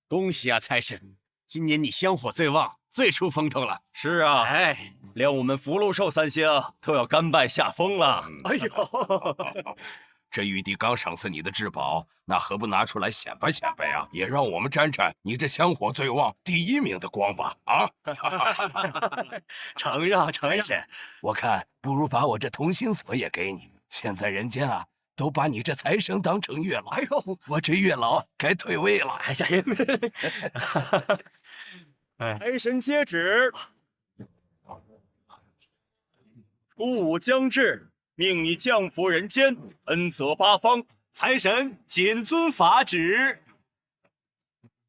恭喜啊，财神！今年你香火最旺，最出风头了。是啊，哎，连我们福禄寿三星都要甘拜下风了。哎呦，这玉帝刚赏赐你的至宝，那何不拿出来显摆显摆啊？也让我们沾沾你这香火最旺第1名的光吧！啊，承让承让。我看不如把我这同心锁也给你。现在人间啊，都把你这财神当成月老。哎呦，我这月老该退位了。哎呀，财神接旨，初五将至，命你降福人间，恩泽八方。财神谨遵法旨。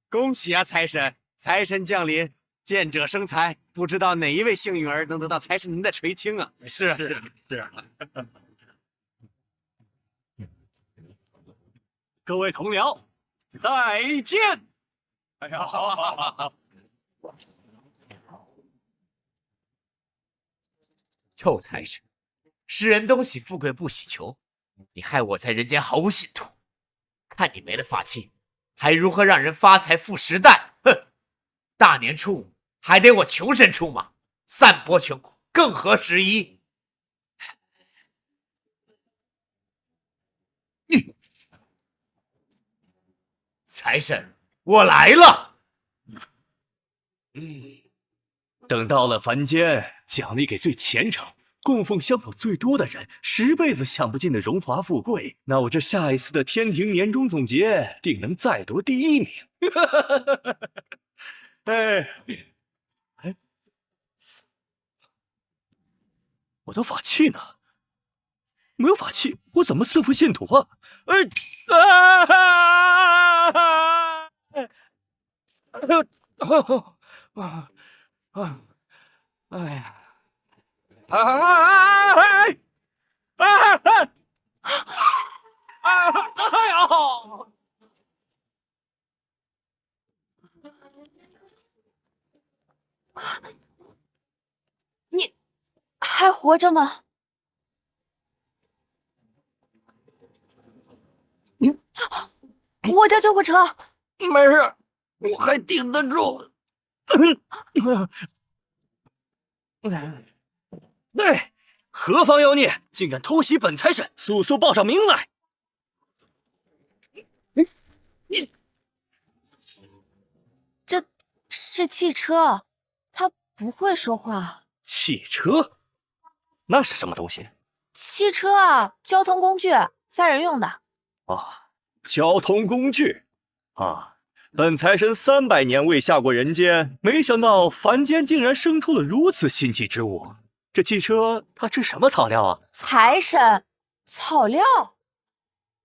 恭喜啊，财神！财神降临，见者生财。不知道哪一位幸运儿能得到财神您的垂青啊？是。各位同僚，再见！哎呀，好。臭财神，世人都喜富贵不喜穷，你害我在人间毫无信途。看你没了法器，还如何让人发财富10代？哼！大年初五还得我穷神出马，散播穷苦，更合时宜。财神，我来了。等到了凡间，奖励给最虔诚、供奉香火最多的人10辈子享不尽的荣华富贵。那我这下一次的天庭年终总结，定能再夺第1名。哎，我的法器呢？没有法器，我怎么赐福信徒啊？哎呀！你还活着吗？我叫救护车。没事，我还顶得住。对，何方妖孽，竟敢偷袭本财神，速速报上名来！这是汽车，它不会说话。汽车？那是什么东西？汽车啊，交通工具，载人用的。啊，交通工具啊！本财神300年未下过人间，没想到凡间竟然生出了如此新奇之物。这汽车它吃什么草料啊？财神，草料？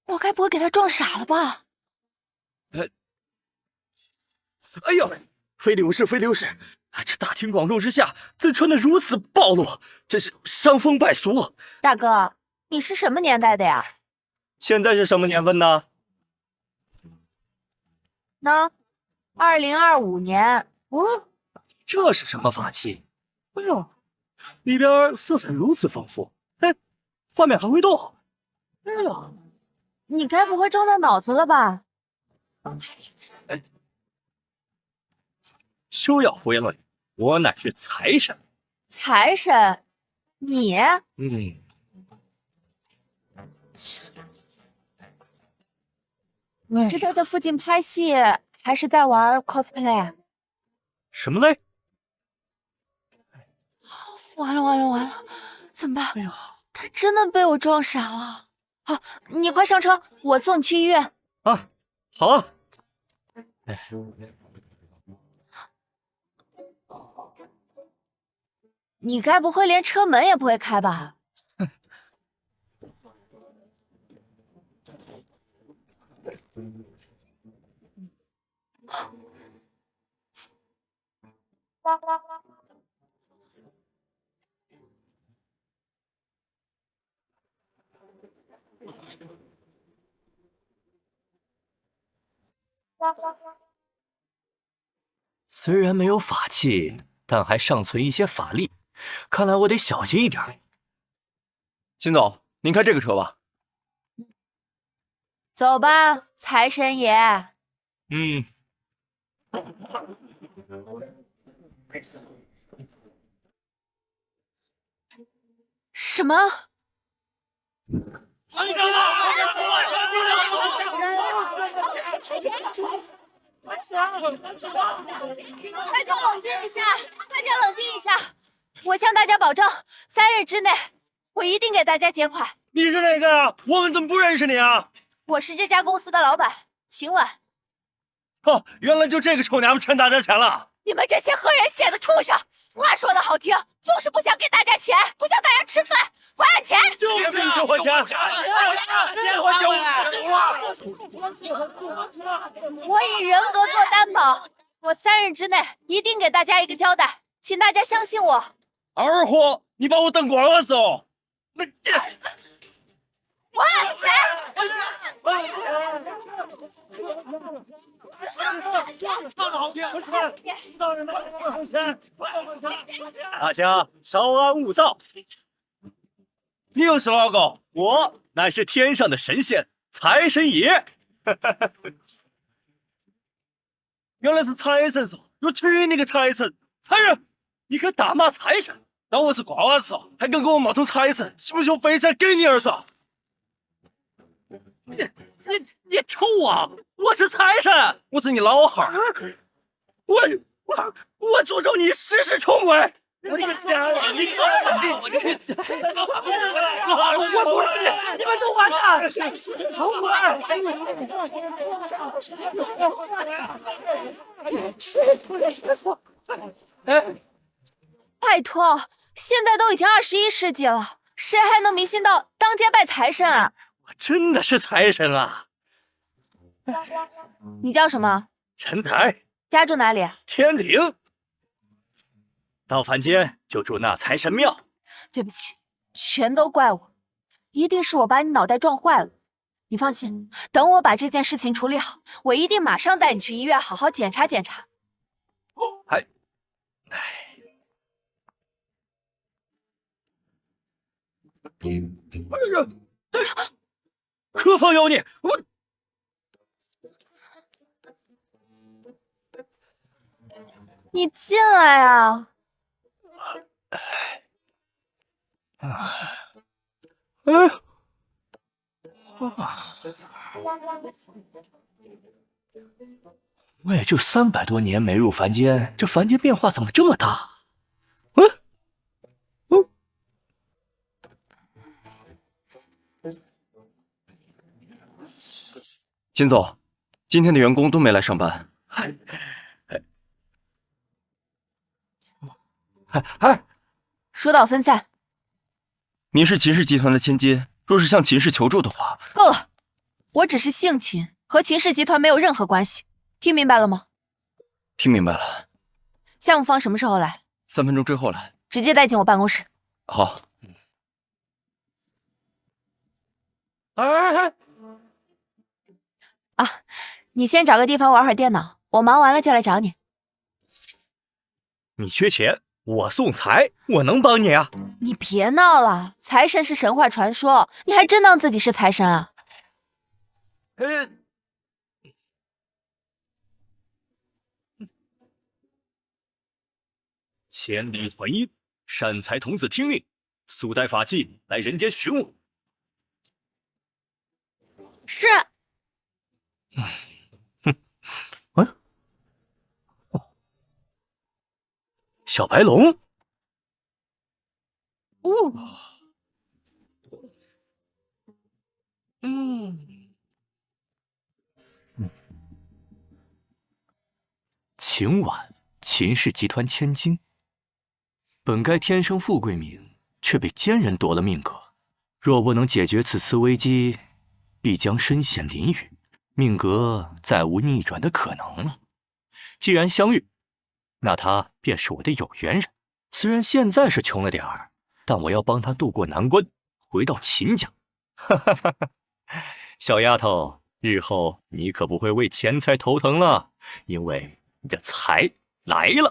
我该不会给他撞傻了吧？哎呦，非礼勿视，非礼勿视！这大庭广众之下，怎穿得如此暴露？真是伤风败俗！大哥，你是什么年代的呀？现在是什么年份呢？呢，2025年。这是什么法器？哎呦，里边色彩如此丰富，哎，画面还会动。哎呦，你该不会撞到脑子了吧？休要胡言乱语，我乃是财神。财神，你？是在这附近拍戏，还是在玩 cosplay？ 什么嘞？完了，怎么办？哎呦，他真的被我撞傻了。好，你快上车，我送你去医院。啊，好啊。你该不会连车门也不会开吧？虽然没有法器，但还尚存一些法力，看来我得小心一点。秦总，您开这个车吧。走吧，财神爷。嗯，什么？大家冷静一下，大家冷静一下！我向大家保证，3日之内，我一定给大家结款。你是哪个呀？我们怎么不认识你啊？我是这家公司的老板，秦婉。哦，原来就这个臭娘们欠大家钱了！你们这些喝人血的畜生！话说的好听，就是不想给大家钱，不叫大家吃饭，还俺钱！就是不还钱！别还钱，我走了！我以人格做担保，我3日之内一定给大家一个交代，请大家相信我。二货，你把我当瓜娃子哦！那还俺的钱！大家稍安勿躁。你又是哪个？我乃是天上的神仙财神爷。原来是财神噻！我去你个财神！财神，你敢打骂财神？当我是瓜娃子，还敢给我冒充财神？信不信我飞起来给你儿子？你抽我！我是财神，我是你老汉儿！我诅咒你世世重鬼！我的个家呀！你我诅咒你，你们都完蛋！世世重鬼！拜托，现在都已经21世纪了，谁还能迷信到当街拜财神啊？我真的是财神啊！你叫什么？陈财，家住哪里？天庭。到凡间就住那财神庙。对不起，全都怪我，一定是我把你脑袋撞坏了。你放心，等我把这件事情处理好，我一定马上带你去医院好好检查检查。何方妖孽！你进来啊！我也就300多年没入凡间，这凡间变化怎么这么大？金总，今天的员工都没来上班。疏导分散。你是秦氏集团的千金，若是向秦氏求助的话，够了，我只是姓秦，和秦氏集团没有任何关系，听明白了吗？听明白了。项目方什么时候来3分钟之后来。直接带进我办公室。好。你先找个地方玩会儿电脑，我忙完了就来找你。你缺钱，我送财，我能帮你啊！你别闹了，财神是神话传说，你还真当自己是财神啊？千里传音，善财童子听命，速带法器来人间寻我。是。小白龙。秦婉，秦氏集团千金，本该天生富贵命，却被奸人夺了命格。若不能解决此次危机，必将身陷囹圄，命格再无逆转的可能了。既然相遇，那他便是我的有缘人。虽然现在是穷了点儿，但我要帮他渡过难关，回到秦家。哈哈哈哈！小丫头，日后你可不会为钱财头疼了，因为你的财来了。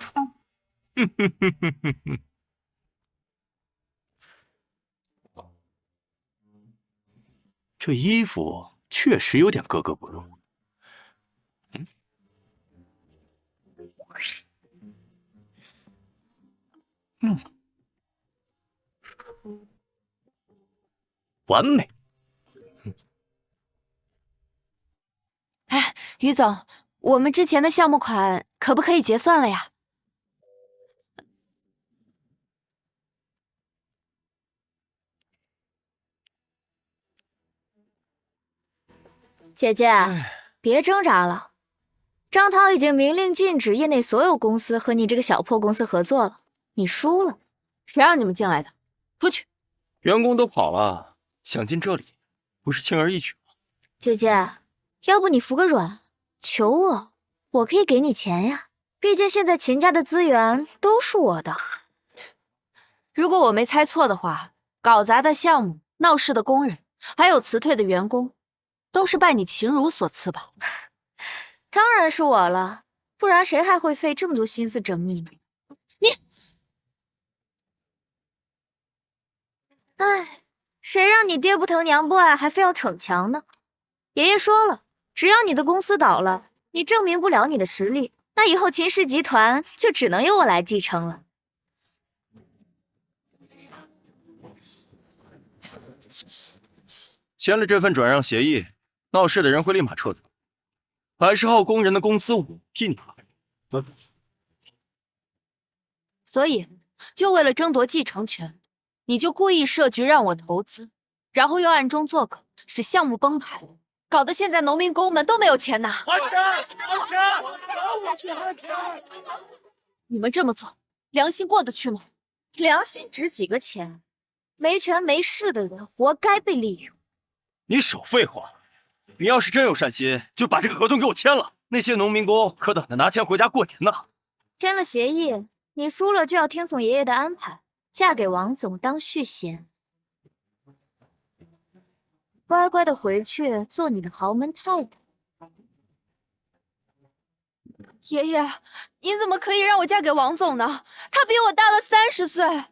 这衣服确实有点格格不入。完美。哎，于总，我们之前的项目款可不可以结算了呀？姐姐，别挣扎了。张涛已经明令禁止业内所有公司和你这个小破公司合作了，你输了。谁让你们进来的？出去！员工都跑了，想进这里，不是轻而易举吗？姐姐，要不你服个软，求我，我可以给你钱呀。毕竟现在秦家的资源都是我的。如果我没猜错的话，搞砸的项目、闹事的工人，还有辞退的员工，都是拜你秦如所赐吧？当然是我了，不然谁还会费这么多心思整你呢？哎，谁让你爹不疼娘不爱，还非要逞强呢？爷爷说了，只要你的公司倒了，你证明不了你的实力，那以后秦氏集团就只能由我来继承了。签了这份转让协议，闹事的人会立马撤走。20号工人的工资我替你拿。所以，就为了争夺继承权，你就故意设局让我投资，然后又暗中做梗，使项目崩盘，搞得现在农民工们都没有钱拿。还钱！你们这么做，良心过得去吗？良心值几个钱？没权没势的人，活该被利用。你少废话！你要是真有善心，就把这个合同给我签了。那些农民工可等着拿钱回家过年呢。签了协议，你输了就要听从爷爷的安排，嫁给王总当续弦，乖乖的回去做你的豪门太太。爷爷，您怎么可以让我嫁给王总呢？他比我大了30岁。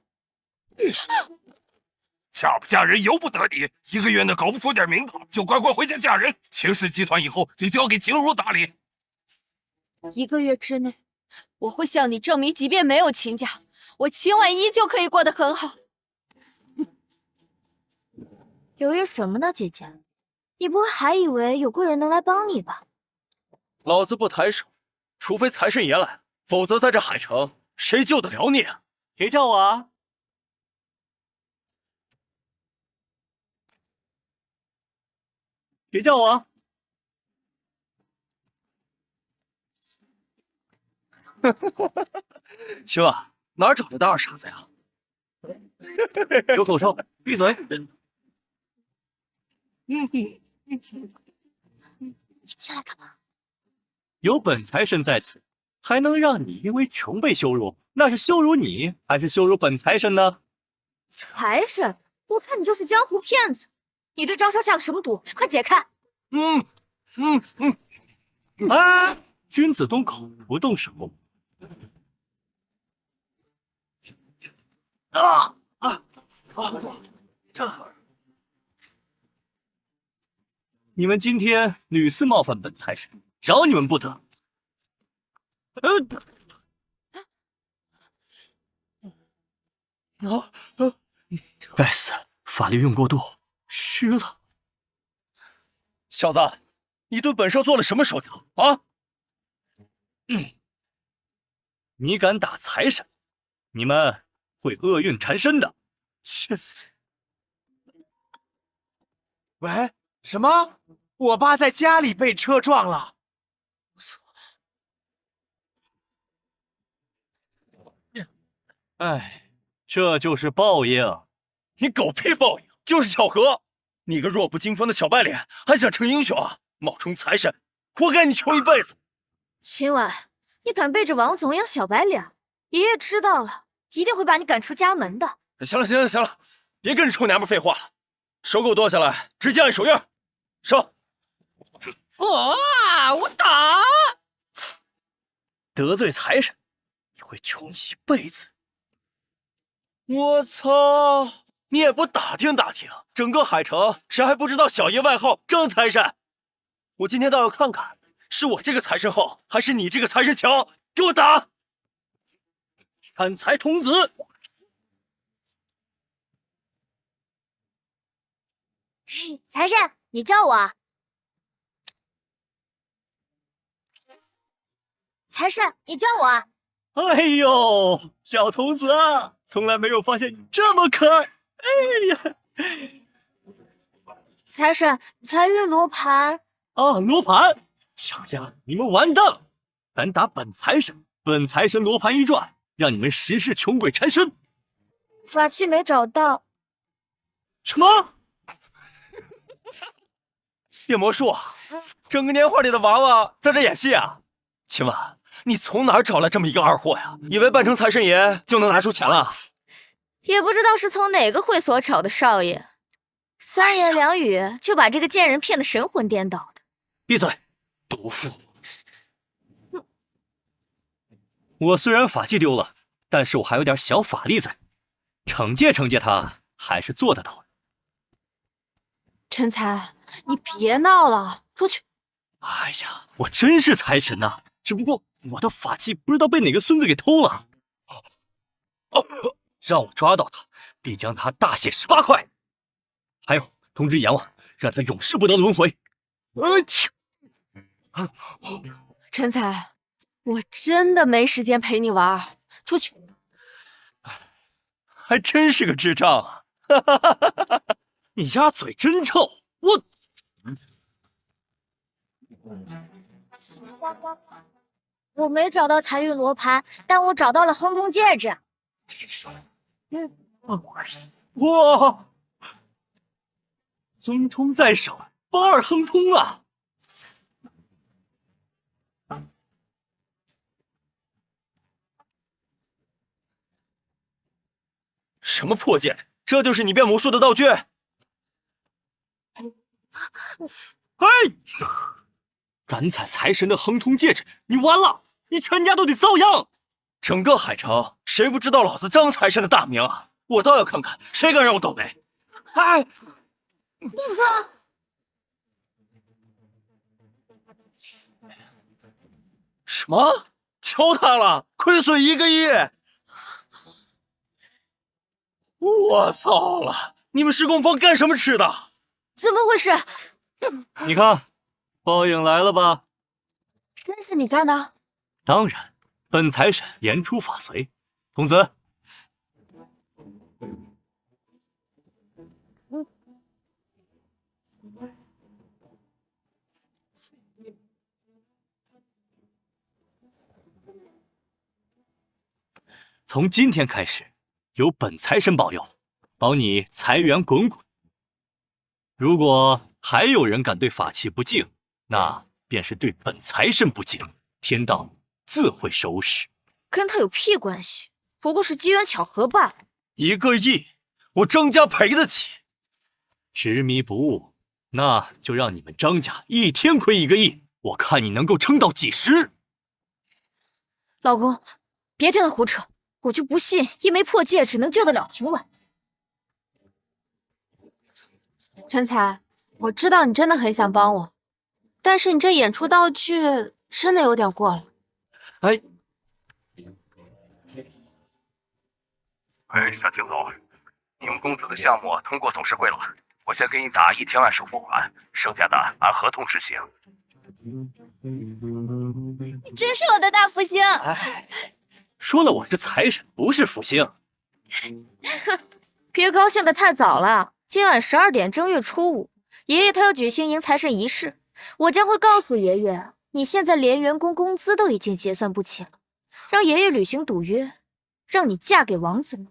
嫁不嫁人由不得你，1个月内搞不出点名堂，就乖乖回家嫁人。秦氏集团以后就交给秦如打理。1个月之内，我会向你证明，即便没有秦家，我秦婉依旧可以过得很好。犹豫什么呢，姐姐？你不会还以为有贵人能来帮你吧？老子不抬手，除非财神爷来，否则在这海城谁救得了你啊？别叫我啊！别叫我啊！青啊，哪儿找来的二傻子呀？有口臭，闭嘴！你进来干嘛？有本财神在此，还能让你因为穷被羞辱？那是羞辱你，还是羞辱本财神呢？财神，我看你就是江湖骗子。你对张少下了什么毒？快解开！啊！君子动口不动手。你们今天屡次冒犯本财神，饶你们不得！该死，法力用过度，虚了。小子，你对本少做了什么手脚啊？你敢打财神，你们会厄运缠身的。切！喂，什么？我爸在家里被车撞了。哎，这就是报应。你狗屁报应，就是巧合！你个弱不禁风的小白脸，还想成英雄啊？冒充财神，活该你穷一辈子！秦婉，你敢背着王总养小白脸，爷爷知道了，一定会把你赶出家门的。行了，别跟着臭娘们废话了，手给我剁下来，直接按手印。上！我打！得罪财神，你会穷一辈子。我操！你也不打听打听，整个海城谁还不知道小爷外号张财神？我今天倒要看看，是我这个财神好，还是你这个财神强？给我打！贪财童子！财神，你叫我啊？财神，你叫我啊？哎呦，小童子啊，从来没有发现你这么可爱。哎呀，财神，财运罗盘啊，罗盘，小家你们完蛋了！敢打本财神，本财神罗盘一转，让你们十世穷鬼缠身。法器没找到。什么？变魔术，整个年画里的娃娃在这演戏啊？请问你从哪儿找来这么一个二货呀？以为扮成财神爷就能拿出钱了？也不知道是从哪个会所找的少爷，三言两语就把这个贱人骗得神魂颠倒的。闭嘴，毒妇！我虽然法器丢了，但是我还有点小法力在，惩戒惩戒他还是做得到的。陈才，你别闹了，出去！哎呀，我真是财神呐！只不过我的法器不知道被哪个孙子给偷了。让我抓到他，必将他大卸18块。还有，通知阎王，让他永世不得轮回。陈才，我真的没时间陪你玩，出去！还真是个智障啊！你丫嘴真臭！我。我没找到财运罗盘，但我找到了亨通戒指。哇！亨通在手，八二亨通啊！什么破戒指？这就是你变魔术的道具？哎！敢踩财神的亨通戒指，你完了！你全家都得遭殃！整个海城谁不知道老子张财神的大名啊？我倒要看看谁敢让我倒霉！哎，陆哥，什么？敲他了，亏损1个亿！我操了！你们施工方干什么吃的？怎么回事？你看，报应来了吧？真是你干的？当然，本财神言出法随。童子，从今天开始，由本财神保佑，保你财源滚滚。如果还有人敢对法器不敬，那便是对本财神不敬，天道自会收拾。跟他有屁关系？不过是机缘巧合罢了。1个亿，我张家赔得起。执迷不悟，那就让你们张家一天亏1个亿，我看你能够撑到几时？老公，别听他胡扯，我就不信一枚破戒指能救得了秦婉。陈才，我知道你真的很想帮我，但是你这演出道具真的有点过了。小丁总，你们公司的项目通过董事会了，我先给你打1000万首付款，剩下的按合同执行。你真是我的大福星！说了我是财神，不是福星。别高兴得太早了，今晚12点正月初5，爷爷他要举行迎财神仪式，我将会告诉爷爷，你现在连员工工资都已经结算不起了，让爷爷履行赌约，让你嫁给王子。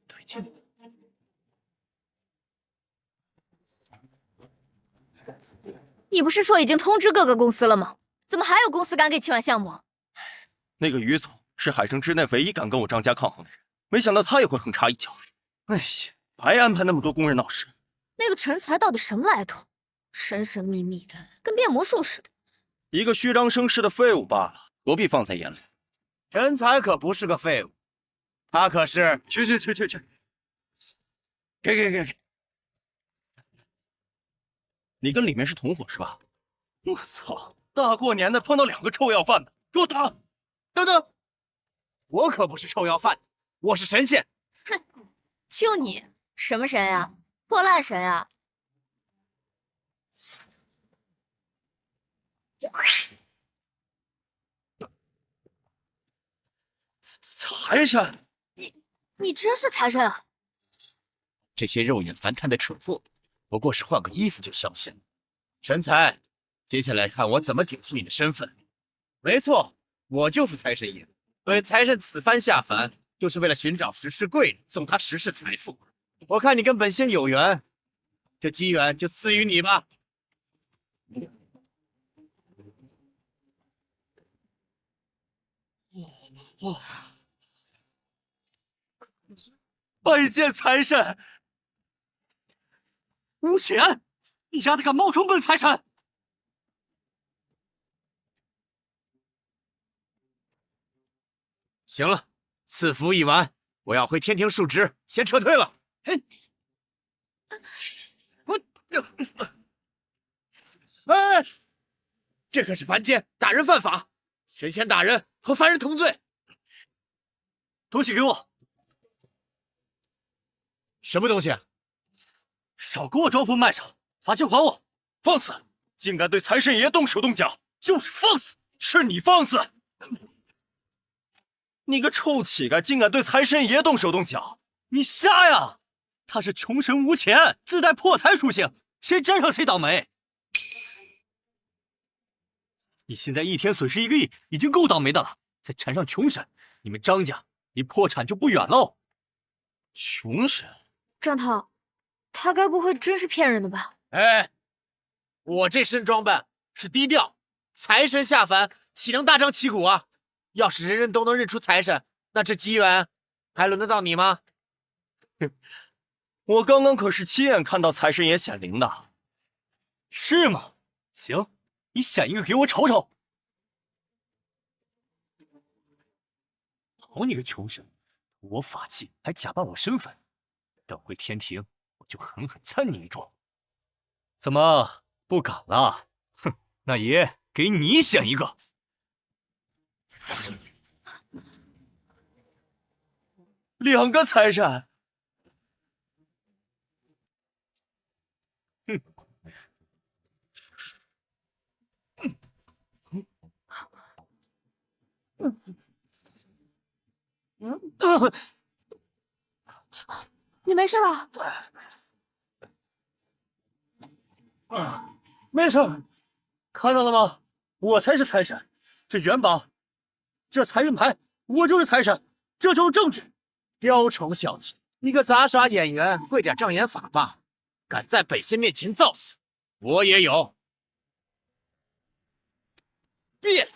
对劲。你不是说已经通知各个公司了吗？怎么还有公司敢给秦婉项目？那个于总是海城之内唯一敢跟我张家抗衡的人，没想到他也会横插一脚。哎呀，白安排那么多工人闹事。那个陈才到底什么来头？神神秘秘的，跟变魔术似的。一个虚张声势的废物罢了，何必放在眼里？人才可不是个废物，他可是……去，给！你跟里面是同伙是吧？我操！大过年的碰到2个臭要饭的，给我打！等等，我可不是臭要饭，我是神仙。哼，就你什么神呀？破烂神呀！财神，你真是财神啊！这些肉眼凡胎的蠢货，不过是换个衣服就相信了。神才，接下来看我怎么顶替你的身份。没错，我就是财神爷。本财神此番下凡，就是为了寻找石世贵人，送他石世财富。我看你跟本仙有缘，这机缘就赐予你吧。拜见财神！吴显，你丫的敢冒充本财神！行了，赐福已完，我要回天庭述职，先撤退了。哎，这可是凡间，打人犯法，神仙打人和凡人同罪。东西给我！什么东西？少给我装疯卖傻！法器还我！放肆！竟敢对财神爷动手动脚！就是放肆！是你放肆！你个臭乞丐，竟敢对财神爷动手动脚！你瞎呀！他是穷神无钱，自带破财属性，谁沾上谁倒霉。你现在一天损失1个亿，已经够倒霉的了，再缠上穷神，你们张家离破产就不远喽。穷神，张涛，他该不会真是骗人的吧？哎，我这身装扮是低调，财神下凡岂能大张旗鼓啊？要是人人都能认出财神，那这机缘还轮得到你吗？我刚刚可是亲眼看到财神爷显灵的。是吗？行，你显一个给我瞅瞅。好你个穷神，我法器还假扮我身份，等回天庭我就狠狠参你一桌。怎么不敢了？哼，那爷给你显一个。2个财神，你没事吧？没事，看到了吗？我才是财神，这元宝，这财运牌，我就是财神，这就是证据。雕虫小技，你个杂耍演员，会点障眼法吧？敢在本仙面前造次，我也有。变！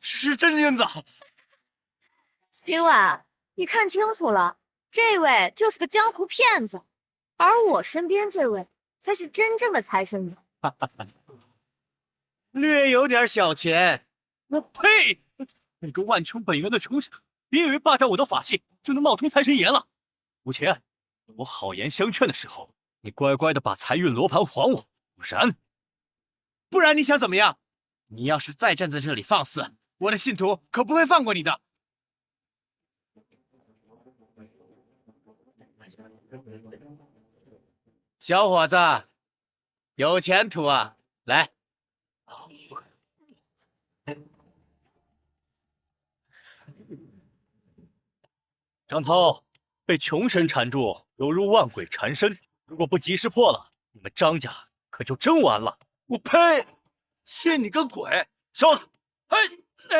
是真金子。今晚你看清楚了，这位就是个江湖骗子，而我身边这位才是真正的财神爷。略有点小钱。我呸！那个万穷本源的穷神，别以为霸占我的法器就能冒充财神爷了。吴钱，我好言相劝的时候，你乖乖的把财运罗盘还我，不然你想怎么样？你要是再站在这里放肆，我的信徒可不会放过你的。小伙子，有前途啊！来，张涛被穷神缠住，犹如万鬼缠身。如果不及时破了，你们张家可就真完了。我呸！信你个鬼！小子，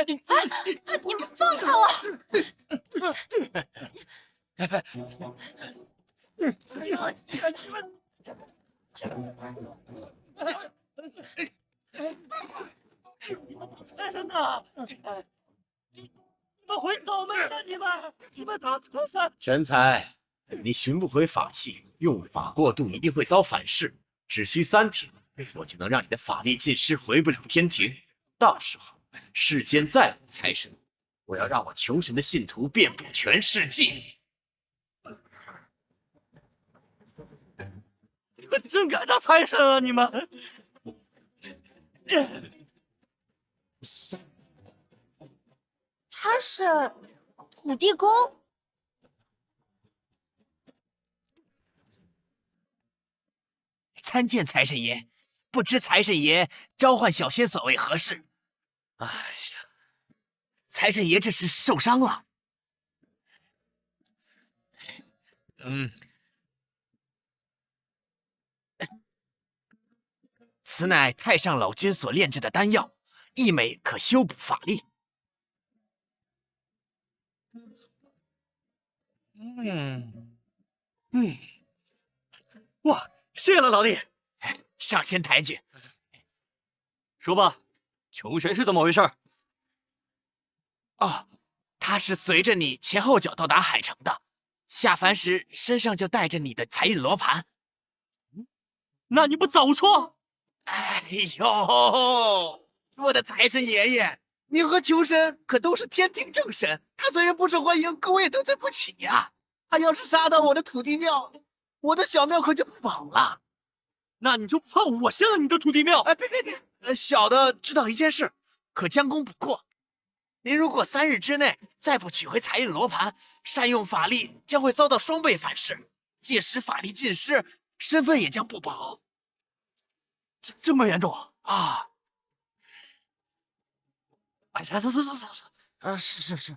你们放开我！财神呐！不会倒霉的！你们大财神！神才，你寻不回法器，用法过度一定会遭反噬，只需3天，我就能让你的法力尽失，回不了天庭。到时候世间再无财神，我要让我穷神的信徒遍布全世界。真该当财神啊！你们。他是土地公。参见财神爷，不知财神爷召唤小仙所为何事？哎呀，财神爷这是受伤了。此乃太上老君所炼制的丹药，一枚可修补法力。哇，谢了老弟。上仙抬举。说吧，穷神是怎么回事？哦，他是随着你前后脚到达海城的，下凡时身上就带着你的财运罗盘。那你不早说！哎呦，我的财神爷爷，你和穷神可都是天庭正神，他虽然不受欢迎，可我也得罪不起呀。他要是杀到我的土地庙，我的小庙可就不保了。那你就怕我陷了你的土地庙？哎，别，小的知道一件事，可将功补过。您如果3日之内再不取回财运罗盘，善用法力将会遭到双倍反噬，届时法力尽失，身份也将不保。这么严重啊？哎，走，是。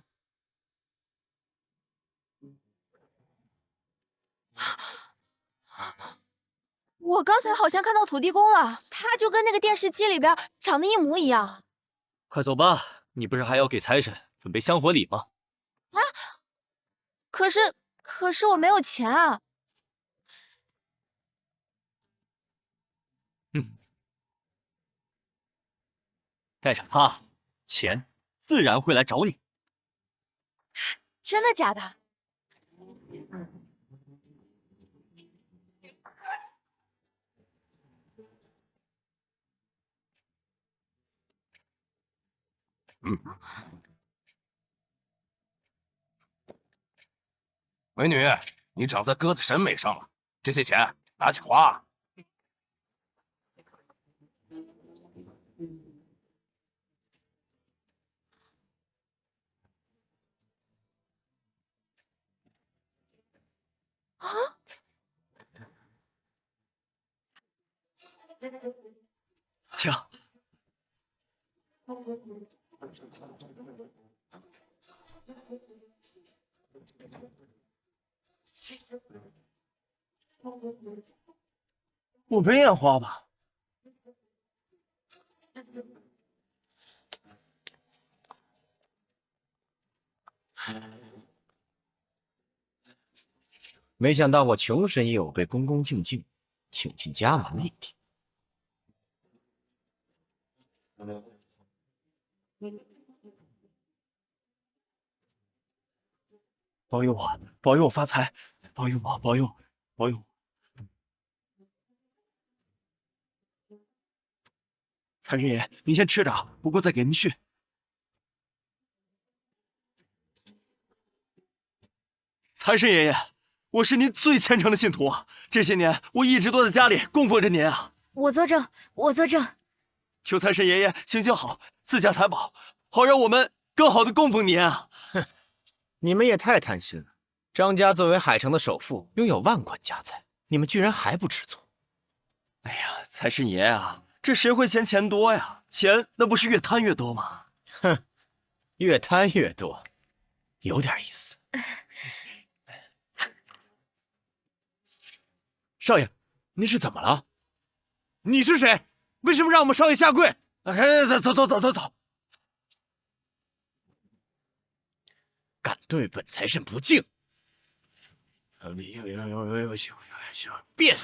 我刚才好像看到土地公了，他就跟那个电视机里边长得一模一样。快走吧，你不是还要给财神准备香火礼吗？啊！可是我没有钱啊。带上他，钱自然会来找你。真的假的？美女，你长在哥的审美上了，这些钱拿去花。啊！请。我们也花吧。没想到我穷神也有被恭恭敬敬请进家门的一天。保佑我，保佑我发财，保佑我，保佑我。财神爷，您先吃着，不够再给您续。财神爷爷，我是您最虔诚的信徒，这些年我一直都在家里供奉着您啊。我作证，我作证。求财神爷爷行行好，赐下财宝，好让我们更好的供奉您啊。哼，你们也太贪心了。张家作为海城的首富，拥有万贯家财，你们居然还不知足。哎呀，财神爷啊，这谁会嫌钱多呀？钱那不是越贪越多吗？哼，越贪越多，有点意思。少爷，您是怎么了？你是谁？为什么让我们少爷下跪？走。敢对本财神不敬！变！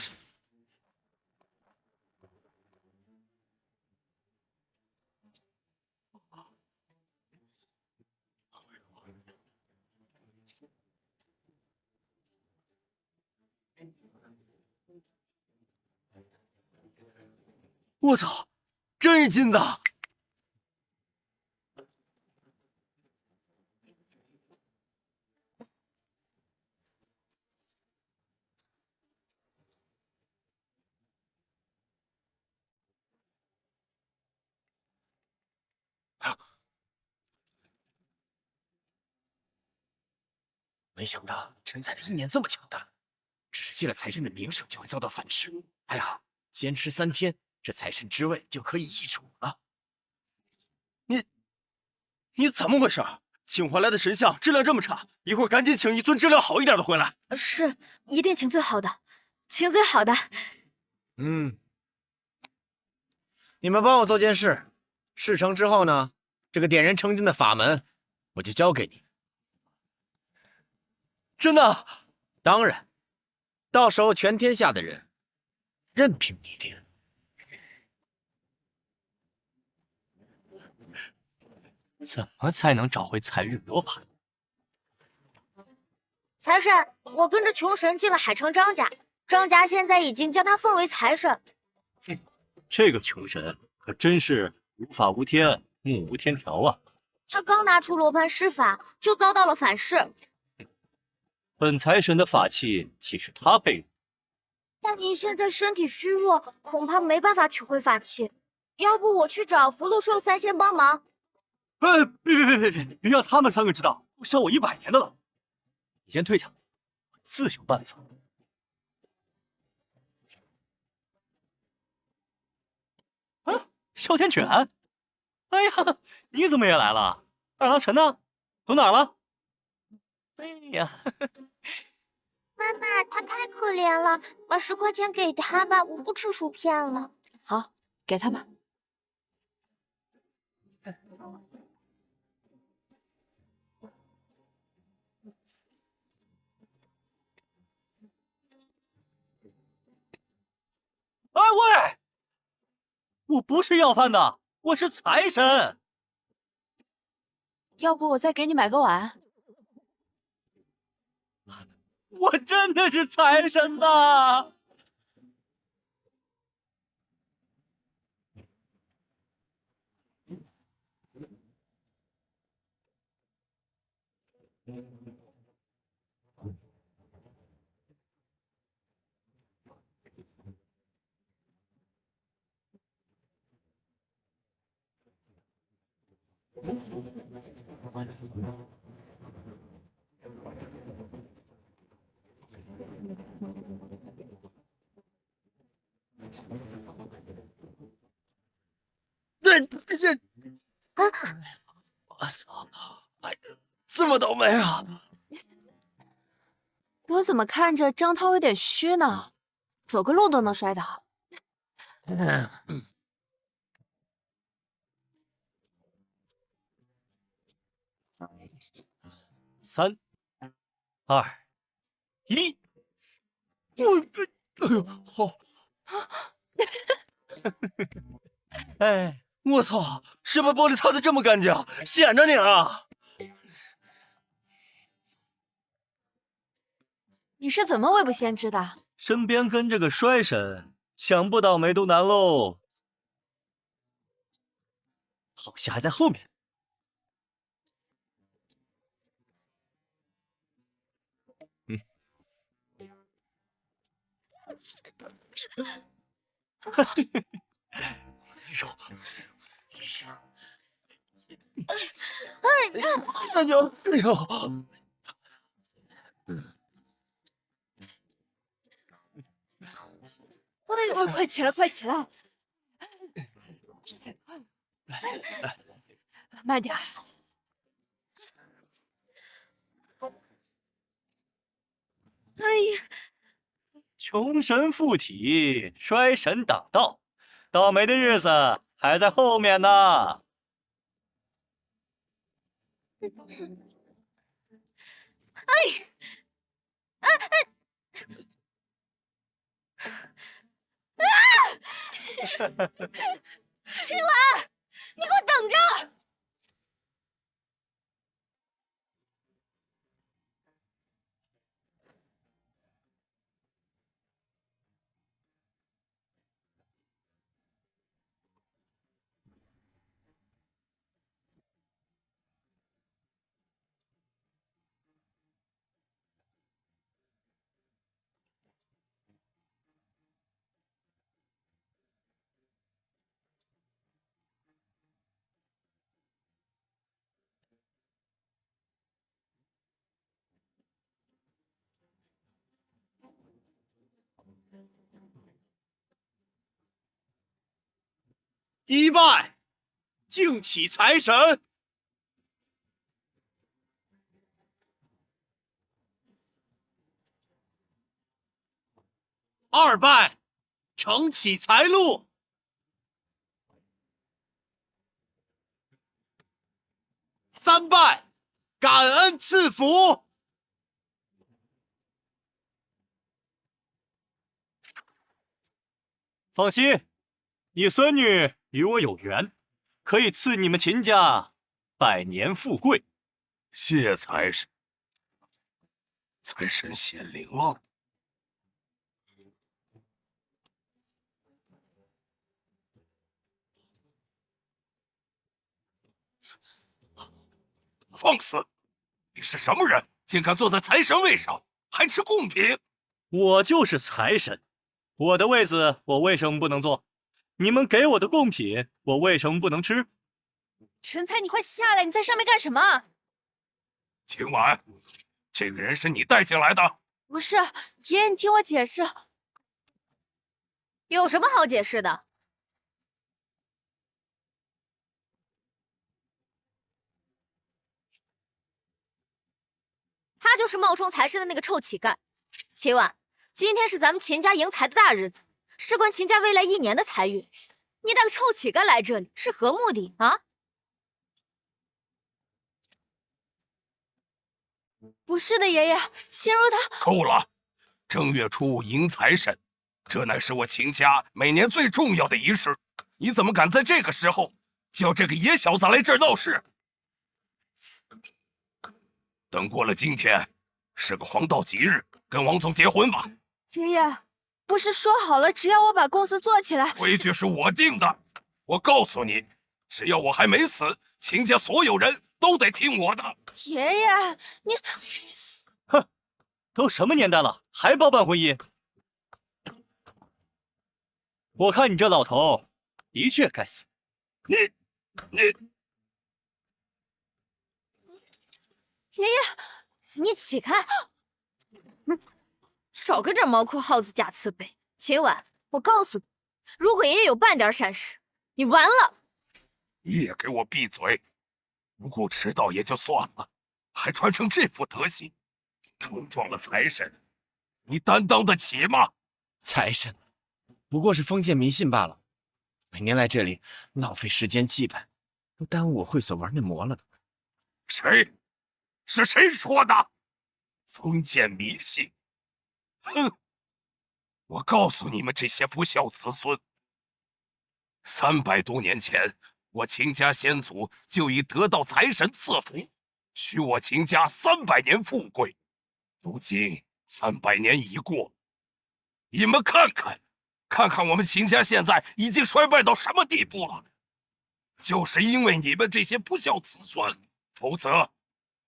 我操，真是金子！没想到陈才的意念这么强大，只是借了财神的名声就会遭到反噬。还好坚持3天，这财神之位就可以易主了。你怎么回事？请回来的神像质量这么差，一会儿赶紧请一尊质量好一点的回来。是，一定请最好的，请最好的。你们帮我做件事，事成之后呢，这个点人成精的法门我就交给你。真的？当然，到时候全天下的人任凭你点。怎么才能找回财运罗盘？财神，我跟着穷神进了海城张家，张家现在已经将他封为财神。这个穷神可真是无法无天，目无天条啊！他刚拿出罗盘施法，就遭到了反噬。本财神的法器岂是他配的？但您现在身体虚弱，恐怕没办法取回法器。要不我去找福禄寿三仙帮忙？别让他们3个知道，都伤我100年的了。你先退下，我自有办法。啊，哮天犬！哎呀，你怎么也来了？二郎神呢？躲哪儿了？哎呀，妈妈，他太可怜了，把10块钱给他吧，我不吃薯片了。好，给他吧。哎喂，我不是要饭的，我是财神。要不我再给你买个碗？我真的是财神呐！这，我操！哎，这么倒霉啊！我怎么看着张涛有点虚呢？走个路都能摔倒。 3、2、1，哎呦，好！哎，我操！谁把玻璃擦得这么干净？显着你了！你是怎么未卜先知的？身边跟着个衰神，想不倒霉都难喽。好戏还在后面。哎呦，哎呦！快起来，快起来！慢点儿。哎呀！ 穷神附体，衰神挡道，倒霉的日子还在后面呢。青鸾，你给我等着！一拜敬启财神。二拜承启财路。三拜感恩赐福。放心，你孙女与我有缘，可以赐你们秦家百年富贵。谢财神，财神显灵了。放肆！你是什么人？竟敢坐在财神位上，还吃贡品？我就是财神，我的位子我为什么不能坐？你们给我的贡品我为什么不能吃？陈才，你快下来！你在上面干什么？秦婉，这个人是你带进来的？不是，爷爷，你听我解释。有什么好解释的？他就是冒充财神的那个臭乞丐。秦婉，今天是咱们秦家迎财的大日子，事关秦家未来1年的财运。你带个臭乞丐来这里是何目的啊？不是的，爷爷，心如他够了！正月初5迎财神，这乃是我秦家每年最重要的仪式，你怎么敢在这个时候叫这个野小子来这儿闹事？等过了今天，是个黄道吉日，跟王总结婚吧。爷爷，不是说好了，只要我把公司做起来，规矩是我定的。我告诉你，只要我还没死，秦家所有人都得听我的。爷爷，你哼，都什么年代了，还包办婚姻？我看你这老头的确该死。你爷爷，你起开！少跟这毛裤耗子假慈悲。秦婉，我告诉你，如果爷爷有半点闪失，你完了！你也给我闭嘴！无故迟到也就算了，还穿成这副德行，冲撞了财神，你担当得起吗？财神不过是封建迷信罢了，每年来这里浪费时间祭拜，都耽误我会所玩那魔了。谁？是谁说的？封建迷信！哼！我告诉你们这些不孝子孙，300多年前，我秦家先祖就已得到财神赐福，许我秦家300年富贵。如今300年已过，你们看看我们秦家现在已经衰败到什么地步了？就是因为你们这些不孝子孙，否则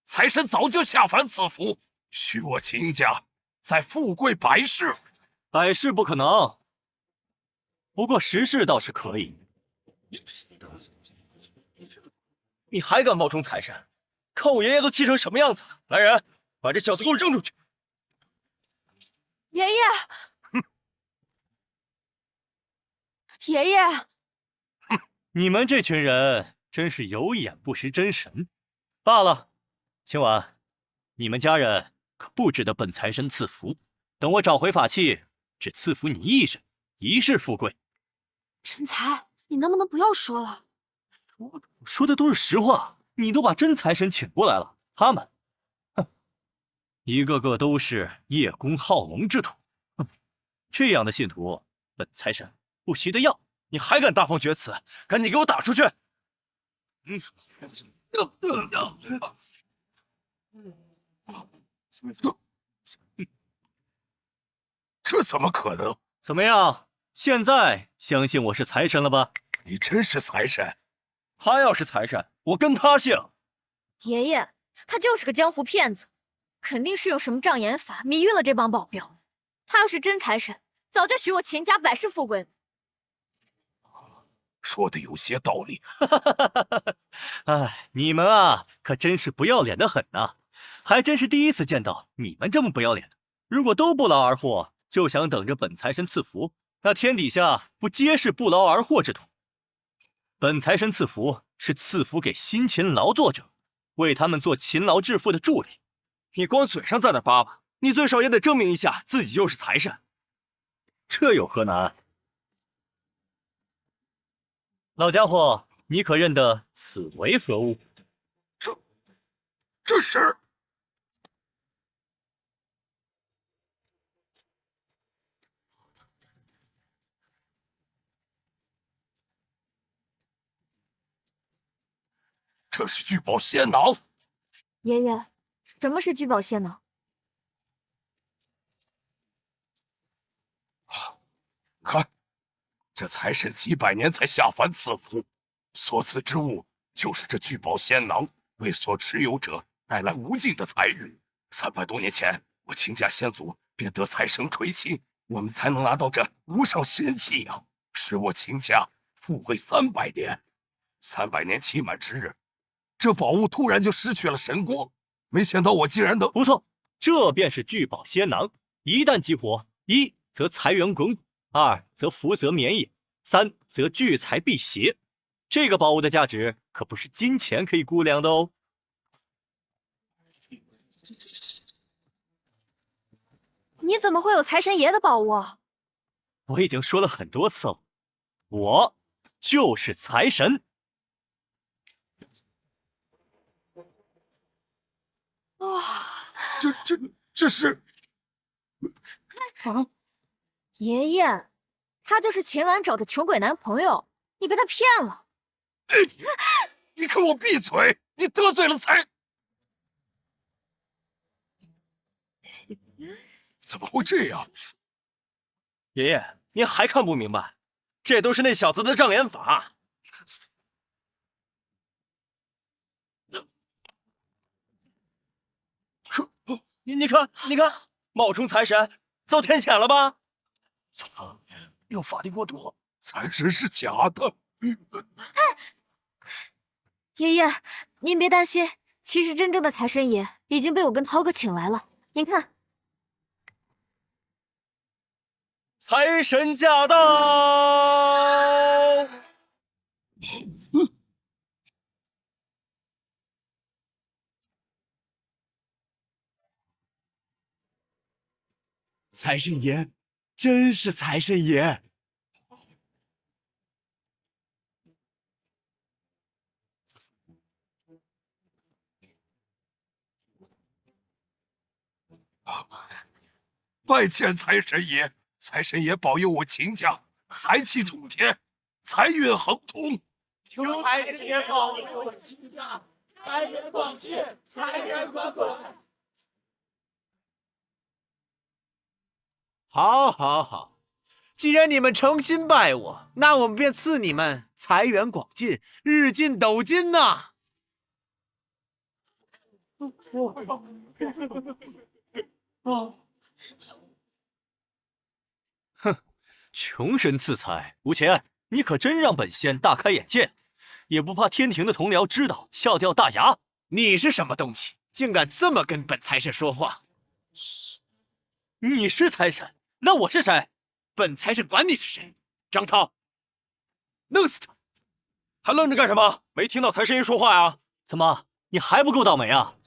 财神早就下凡赐福，许我秦家在富贵百世。百世不可能，不过10世倒是可以。你还敢冒充财神？看我爷爷都气成什么样子了！来人，把这小子给我扔出去！爷爷，爷爷，你们这群人真是有眼不识真神。罢了，秦婉，你们家人可不值得本财神赐福。等我找回法器，只赐福你一人，一世富贵。陈才，你能不能不要说了？我说的都是实话，你都把真财神请过来了，他们，哼，一个个都是叶公好龙之徒，哼，这样的信徒，本财神不惜的要。你还敢大放厥词？赶紧给我打出去！这怎么可能？怎么样？现在相信我是财神了吧？你真是财神？他要是财神，我跟他姓。爷爷，他就是个江湖骗子，肯定是用什么障眼法迷晕了这帮保镖。他要是真财神，早就许我秦家百世富贵了。说的有些道理。哎，你们啊，可真是不要脸的很呐！还真是第一次见到你们这么不要脸的。如果都不劳而获，就想等着本财神赐福，那天底下不皆是不劳而获之徒？本财神赐福是赐福给辛勤劳作者，为他们做勤劳致富的助力。你光嘴上在那叭叭，你最少也得证明一下自己就是财神。这有何难？老家伙，你可认得此为何物？这是聚宝仙囊。爷爷，什么是聚宝仙囊？看，这财神几百年才下凡赐福，所赐之物就是这聚宝仙囊，为所持有者带来无尽的财运。300多年前，我秦家先祖便得财神垂青，我们才能拿到这无上仙气啊，使我秦家富贵300年。300年期满之日，这宝物突然就失去了神光，没想到我竟然能……不错，这便是聚宝仙囊。一旦激活，一则财源滚滚，二则福泽绵延，三则聚财辟邪。这个宝物的价值可不是金钱可以估量的哦。你怎么会有财神爷的宝物啊？我已经说了很多次了，我就是财神。哇！这是……爷爷，他就是秦婉找的穷鬼男朋友，你被他骗了。你给我闭嘴！你得罪了财……怎么会这样？爷爷，您还看不明白？这都是那小子的障眼法。你看，冒充财神遭天谴了吧？怎么又法力过度了？财神是假的。爷爷，您别担心，其实真正的财神爷已经被我跟涛哥请来了。您看，财神驾到！财神爷，真是财神爷！拜见财神爷！财神爷保佑我秦家财气冲天，财运亨通。求财神爷保佑我秦家财源广进，财源滚滚。好，好，好！既然你们诚心拜我，那我们便赐你们财源广进，日进斗金呐！哼，穷神赐财，无钱，你可真让本仙大开眼界，也不怕天庭的同僚知道，笑掉大牙。你是什么东西，竟敢这么跟本财神说话？你是财神，那我是谁？本财神管你是谁！张涛，弄死他！还愣着干什么？没听到财神爷说话呀？怎么，你还不够倒霉啊？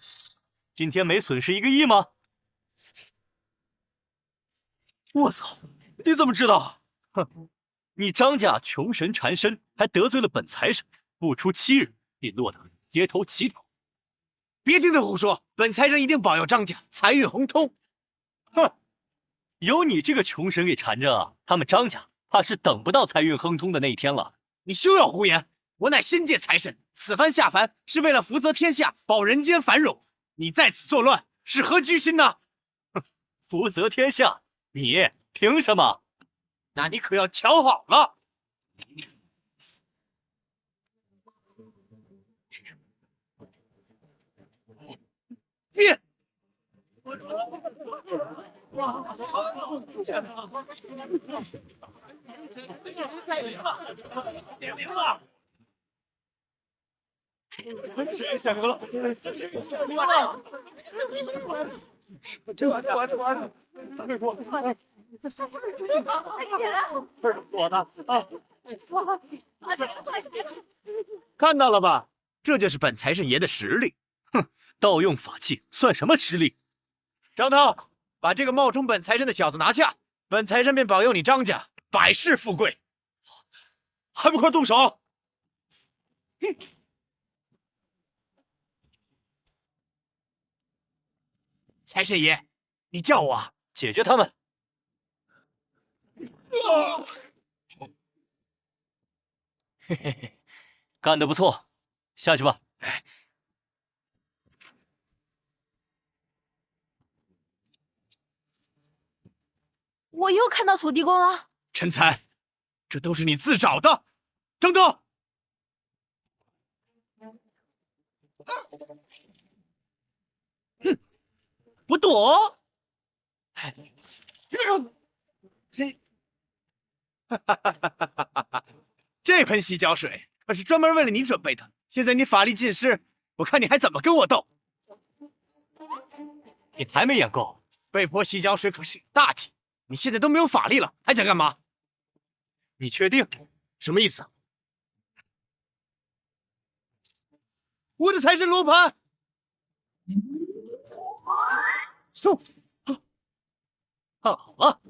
今天没损失1个亿吗？我操！你怎么知道？哼，你张家穷神缠身，还得罪了本财神，不出7日，便落得街头乞讨。别听他胡说，本财神一定保佑张家财运亨通。哼，有你这个穷神给缠着，他们张家怕是等不到财运亨通的那一天了。你休要胡言！我乃仙界财神，此番下凡是为了福泽天下，保人间繁荣。你在此作乱，是何居心呢？哼，福泽天下，你凭什么？那你可要瞧好了！变！解铃了！谁想了？看到了吧？这就是本财神爷的实力。盗用法器算什么实力？张涛，把这个冒充本财神的小子拿下，本财神便保佑你张家百世富贵。还不快动手！财神爷，你叫我啊？解决他们！嘿嘿嘿，干得不错，下去吧。我又看到土地公了。陈才，这都是你自找的。张涛，不躲！这盆洗脚水可是专门为了你准备的。现在你法力尽失，我看你还怎么跟我斗？你还没演够。被泼洗脚水可是大忌，你现在都没有法力了，还想干嘛？你确定？什么意思？我的财神罗盘！送！看好了！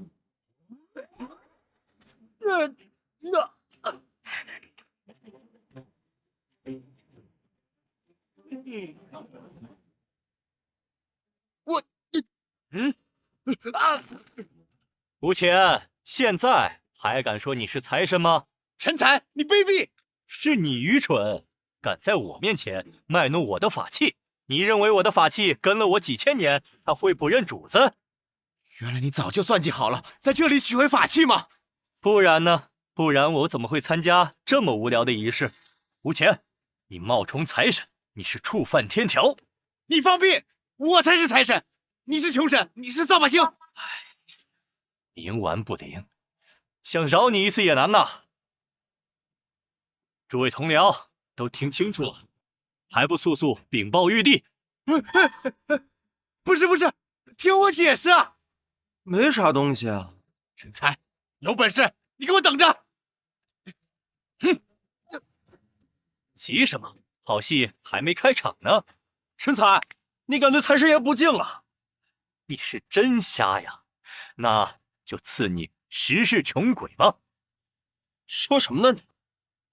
吴钱，现在还敢说你是财神吗？陈才，你卑鄙！是你愚蠢，敢在我面前卖弄我的法器。你认为我的法器跟了我几千年，他会不认主子？原来你早就算计好了，在这里取回法器吗？不然呢？不然我怎么会参加这么无聊的仪式？吴钱，你冒充财神，你是触犯天条！你放屁！我才是财神，你是穷神，你是扫把星！冥顽不灵，想饶你一次也难呐！诸位同僚都听清楚了，还不速速禀报玉帝！不是，听我解释啊！没啥东西啊。陈才，有本事你给我等着！哼，急什么？好戏还没开场呢！陈才，你敢对财神爷不敬啊？你是真瞎呀！那就赐你10世穷鬼吧！说什么呢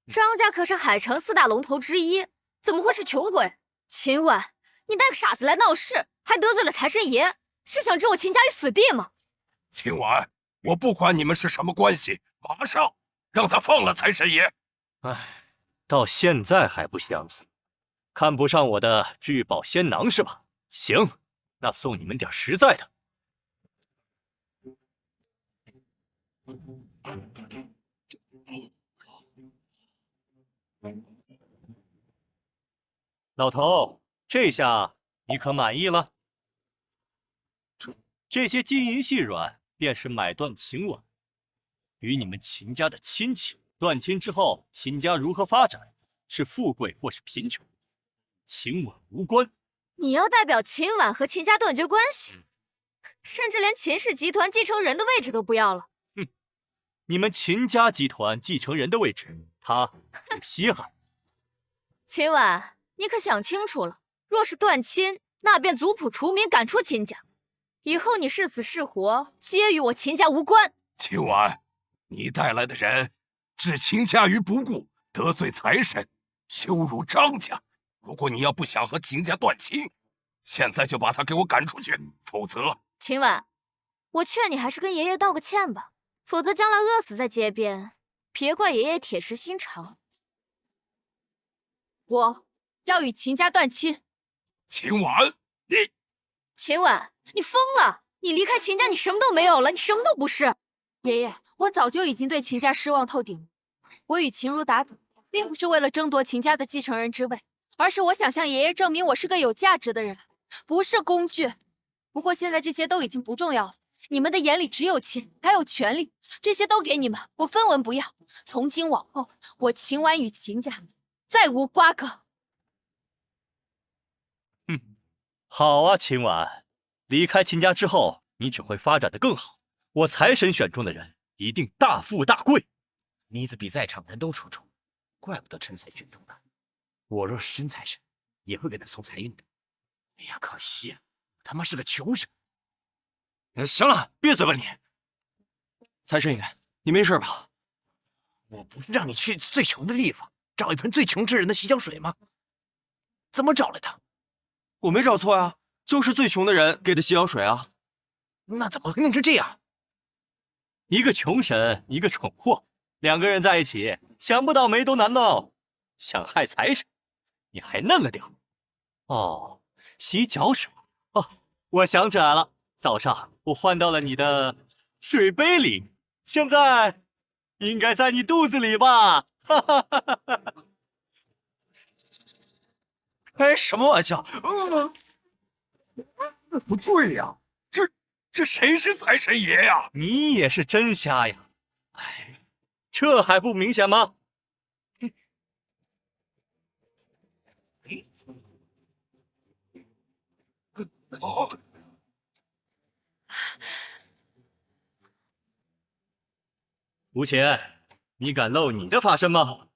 你？张家可是海城4大龙头之一，怎么会是穷鬼？秦婉，你带个傻子来闹事，还得罪了财神爷，是想置我秦家于死地吗？秦婉，我不管你们是什么关系，马上让他放了财神爷！唉，到现在还不相信，看不上我的聚宝仙囊是吧？行，那送你们点实在的。老头，这下你可满意了？这些金银细软便是买断秦婉与你们秦家的亲情。断亲之后，秦家如何发展，是富贵或是贫穷，秦婉无关。你要代表秦婉和秦家断绝关系，甚至连秦氏集团继承人的位置都不要了。你们秦家集团继承人的位置，他不稀罕。秦婉，你可想清楚了，若是断亲，那便族谱除名，赶出秦家。以后你是死是活，皆与我秦家无关。秦婉，你带来的人置秦家于不顾，得罪财神，羞辱张家。如果你要不想和秦家断亲，现在就把他给我赶出去，否则……秦婉，我劝你还是跟爷爷道个歉吧，否则将来饿死在街边，别怪爷爷铁石心肠。我要与秦家断亲。秦婉，秦婉，你疯了！你离开秦家，你什么都没有了，你什么都不是。爷爷，我早就已经对秦家失望透顶了。我与秦如打赌，并不是为了争夺秦家的继承人之位，而是我想向爷爷证明我是个有价值的人，不是工具。不过现在这些都已经不重要了，你们的眼里只有钱，还有权利，这些都给你们，我分文不要。从今往后，我秦婉与秦家再无瓜葛。好啊，秦婉，离开秦家之后，你只会发展得更好。我财神选中的人一定大富大贵。妮子比在场人都出众，怪不得陈才选中他。我若是真财神，也会给他送财运的。哎呀，可惜呀，他妈是个穷神。行了，闭嘴吧你！财神爷，你没事吧？我不是让你去最穷的地方找一盆最穷之人的洗脚水吗？怎么找来的？我没找错啊，就是最穷的人给的洗脚水啊。那怎么弄成这样？一个穷神，一个蠢货，两个人在一起，想不倒霉都难道想害财神？你还嫩了点。哦，洗脚水。哦，我想起来了，早上我换到了你的水杯里，现在应该在你肚子里吧？哈哈哈哈！开什么玩笑？不对呀，这谁是财神爷呀？你也是真瞎呀！哎，这还不明显吗？哦，吴钱，你敢露你的法身吗？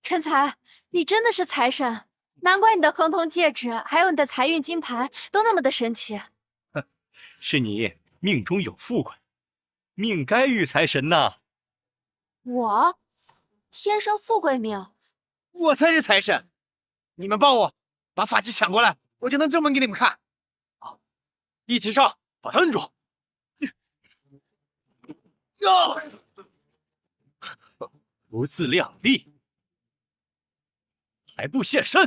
陈才，你真的是财神，难怪你的恒铜戒指还有你的财运金盘都那么的神奇。是你命中有富贵，命该遇财神呐。我天生富贵命，我才是财神！你们帮我把法器抢过来，我就能证明给你们看。一起上，把他摁住！不自量力，还不现身！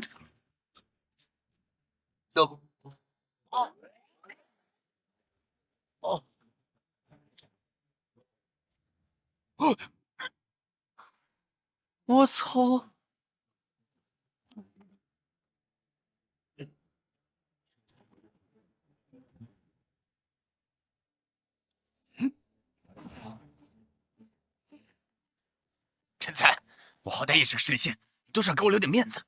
我操！陈才，我好歹也是个神仙，你多少给我留点面子。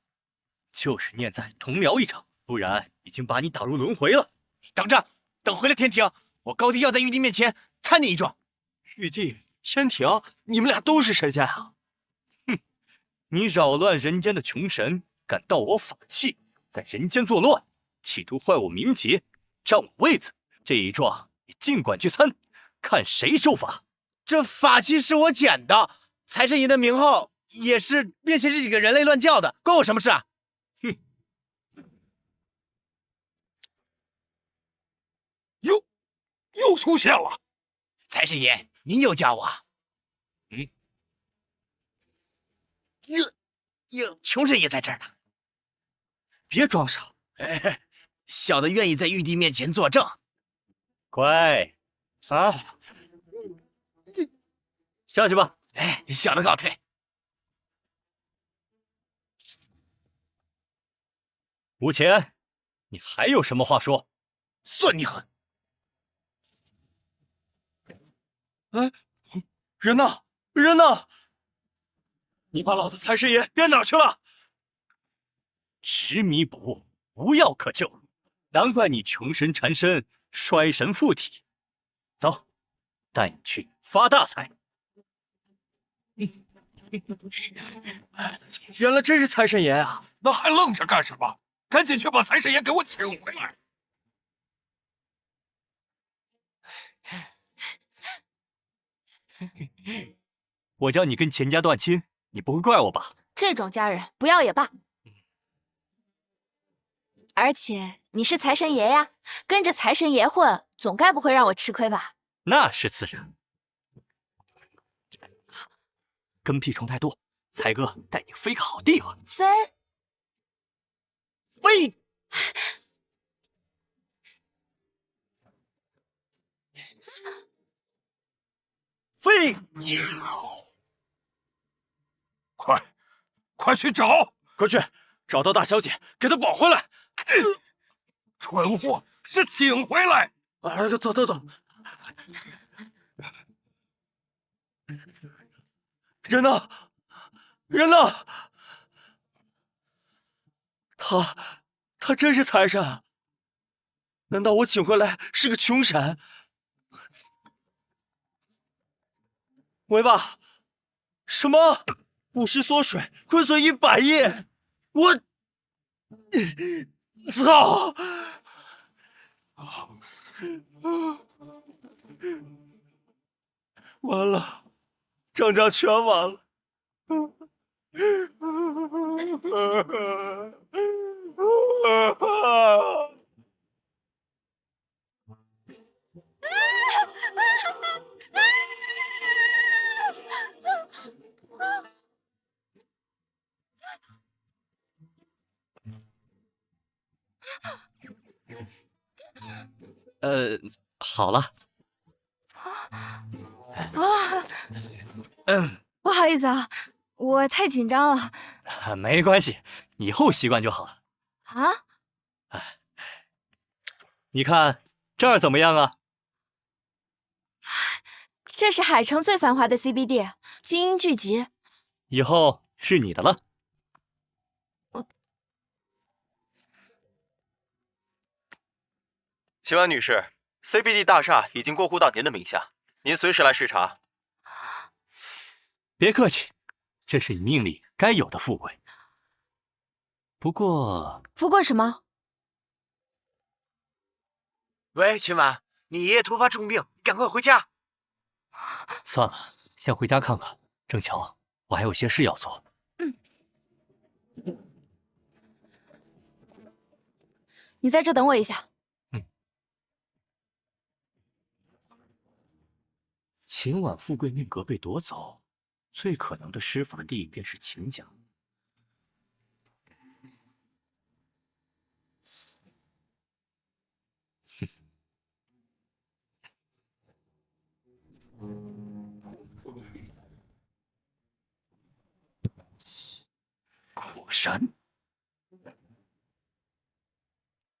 就是念在同僚一场，不然已经把你打入轮回了。等着，等回了天庭，我高低要在玉帝面前参你一状。玉帝、天庭，你们俩都是神仙啊！哼，你扰乱人间的穷神，敢盗我法器，在人间作乱，企图坏我名节，占我位子，这一状你尽管去参，看谁受罚。这法器是我捡的，财神爷的名号也是面前这几个人类乱叫的，关我什么事啊？哼，又出现了！财神爷，您又叫我？穷神也在这儿呢。别装傻，小的愿意在玉帝面前作证。乖，啊，下去吧。小的告退。吴钱，你还有什么话说？算你狠！哎，人呢？人呢？你把老子财神爷编哪儿去了？执迷不悟，无药可救，难怪你穷神缠身，衰神附体。走，带你去发大财。原来真是财神爷啊！那还愣着干什么？赶紧去把财神爷给我请回来！我叫你跟钱家断亲，你不会怪我吧？这种家人不要也罢。而且你是财神爷呀，跟着财神爷混，总该不会让我吃亏吧？那是自然。跟屁虫太多，才哥带你飞个好地方。飞飞！飞！快去找！快去找到大小姐，给她绑回来！蠢货，是请回来！走走走！人呢？人呢？他真是财神！难道我请回来是个穷神？喂爸，什么？股市缩水，亏损100亿！我，操！完了，张家全完了。好了。不好意思啊，我太紧张了。没关系，以后习惯就好了。啊？你看这儿怎么样啊？这是海城最繁华的 CBD， 精英聚集。以后是你的了。秦婉女士 ，CBD 大厦已经过户到您的名下，您随时来视察。别客气，这是你命里该有的富贵。不过什么？喂，秦婉，你爷爷突发重病，赶快回家。算了，先回家看看。郑乔，我还有些事要做。你在这等我一下。秦婉富贵命格被夺走，最可能的施法地便是秦家。果然，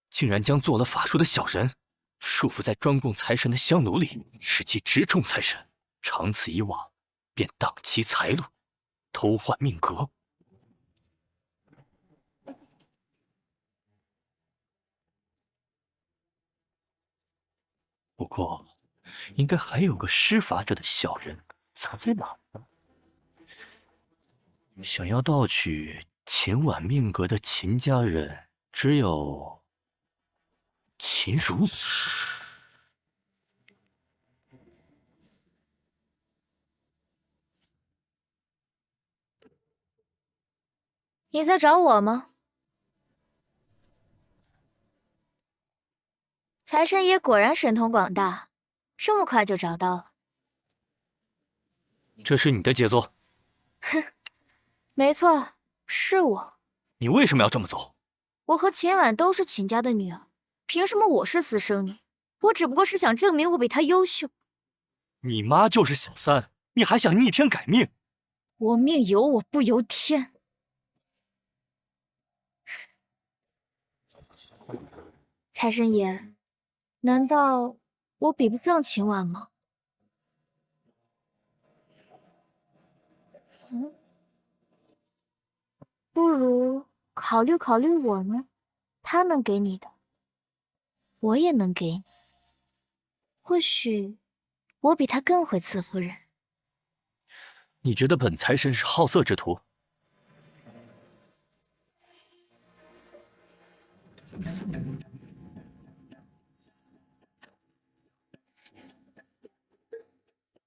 竟然将做了法术的小人束缚在专供财神的香炉里，使其直冲财神，长此以往，便挡其财路，偷换命格。不过，应该还有个施法者的小人藏在哪儿呢？想要盗取秦婉命格的秦家人，只有秦如。你在找我吗？财神爷果然神通广大，这么快就找到了。这是你的杰作。哼，没错，是我。你为什么要这么做？我和秦婉都是秦家的女儿，凭什么我是私生女？我只不过是想证明我比她优秀。你妈就是小三，你还想逆天改命？我命由我不由天。财神爷，难道我比不上秦婉吗？不如考虑考虑我呢？他能给你的，我也能给你。或许我比他更会伺候人。你觉得本财神是好色之徒？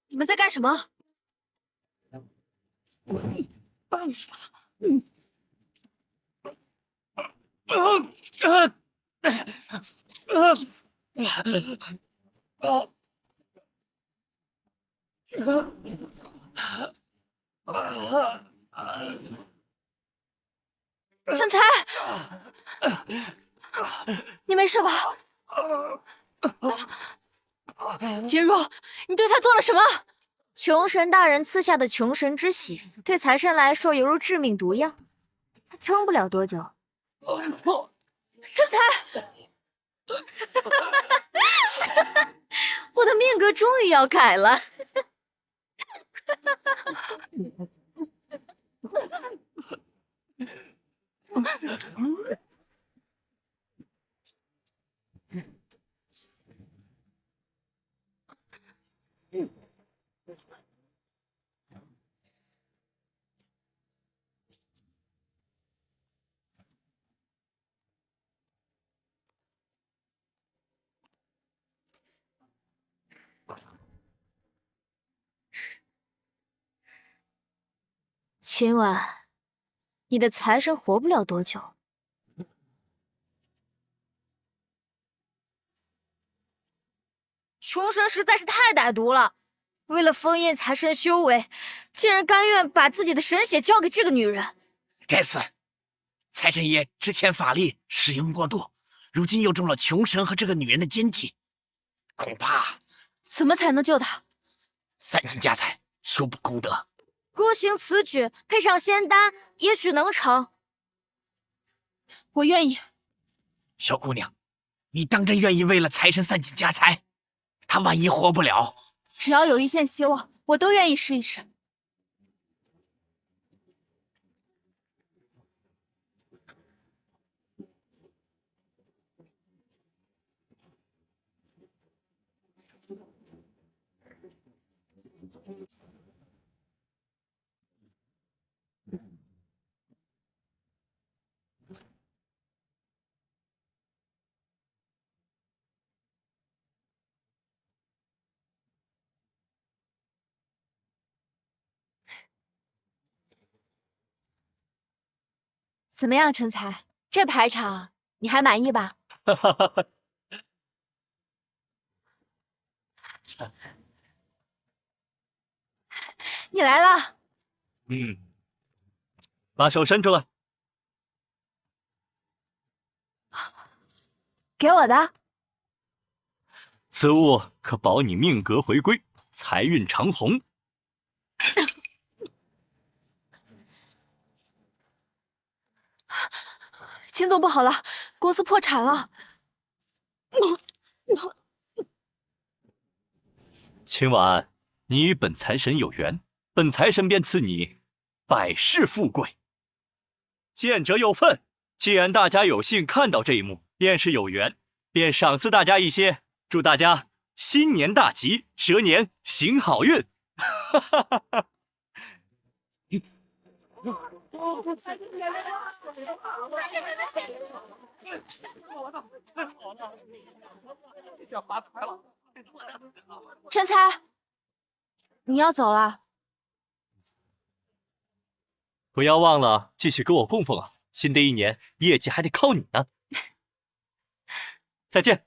你们在干什么？陈才，你没事吧？秦若，你对他做了什么？穷神大人赐下的穷神之血，对财神来说犹如致命毒药，他撑不了多久。陈才，我的命格终于要改了。秦婉，你的财神活不了多久。穷神实在是太歹毒了，为了封印财神修为，竟然甘愿把自己的神血交给这个女人。该死！财神爷之前法力使用过度，如今又中了穷神和这个女人的奸计，恐怕怎么才能救他？散尽家财，修补功德。若行此举，配上仙丹，也许能成。我愿意。小姑娘，你当真愿意为了财神散尽家财？他万一活不了，只要有一线希望，我都愿意试一试。怎么样，陈才？这排场你还满意吧？你来了。把手伸出来。给我的。此物可保你命格回归，财运长虹。秦总，不好了，公司破产了。秦婉，你与本财神有缘，本财神便赐你百世富贵。见者有份，既然大家有幸看到这一幕，便是有缘，便赏赐大家一些，祝大家新年大吉，蛇年行好运。哈哈哈哈。陈才，你要走了？不要忘了继续给我供奉啊！新的一年业绩还得靠你呢。再见。